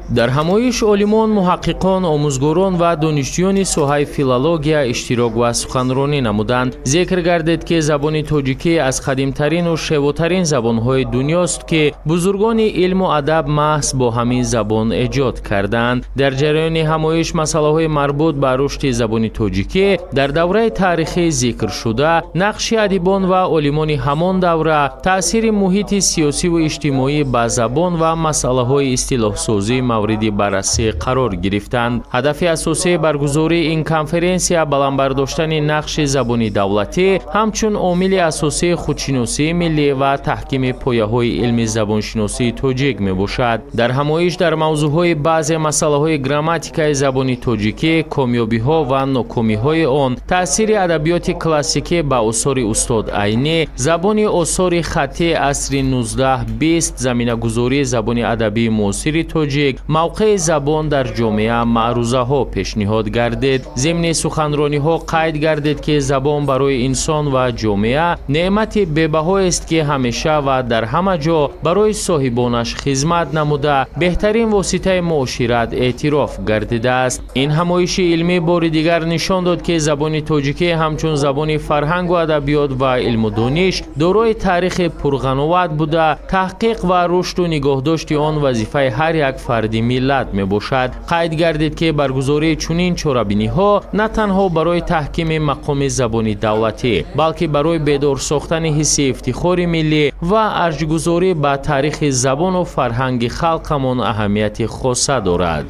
дар ҳамоиш олимон, муҳаққиқон, омӯзгорон ва донишҷӯёни соҳаи филология иштирок ва суханронӣ намуданд. зикр гардид ки забони тоҷикӣ аз қадимтарину шевотарин забонҳои дунёст ки бузургони илму адаб маҳз бо ҳамин забон эҷод карданд. дар ҷараёни ҳамоиш масъалаҳои марбут ба рушди забони тоҷикӣ дар давраи таърихӣ зикр шуда, нақши адибон ва олимони ҳамон давра, таъсири муҳити сиёсиву иҷтимоӣ ба забон ва масъалаҳои истилоҳсозӣ мавриди баррасӣ қарор гирифтанд. ҳадафи асосии баргузории ин конференсия баландбардоштани нақши забони давлатӣ ҳамчун омили асосии худшиносии миллӣ ва таҳкими пояҳои илми забоншиносии тоҷик мебошад. дар ҳамоиш дар мавзӯъҳои баъзе масъалаҳои грамматикаи забони тоҷикӣ, комёбиҳо ва нокомиҳои он, таъсири адабиёти классикӣ ба осори устод Айнӣ, забони осори хаттии асри 19-20, заминагузории забони адабии муосири тоҷик, мавқеи забон дар ҷомеа, маърузаҳо пешниҳод гардид. зимни суханрониҳо қайд гардид ки забон барои инсон ва ҷомеа неъмати бебаҳоест ки ҳамеша ва дар ҳама ҷо барои соҳибонаш хизмат намуда беҳтарин воситаи муошират эътироф гардидааст. ин ҳамоиши илмӣ бори дигар нишон дод ки забони тоҷикӣ ҳамчун забони фарҳангу адабиёт ва илму дониш дорои таърихи пурғановат буда, таҳқиқ ва рушду нигоҳдошти он вазифаи ҳар як фарди миллат мебошад. қайд гардид ки баргузории чунин чорабиниҳо на танҳо барои таҳкими мақоми забони давлатӣ, балки барои бедор сохтани ҳисси ифтихори миллӣ ва арҷгузорӣ ба таърихи забону фарҳанги халқамон аҳамияти хоса дорад.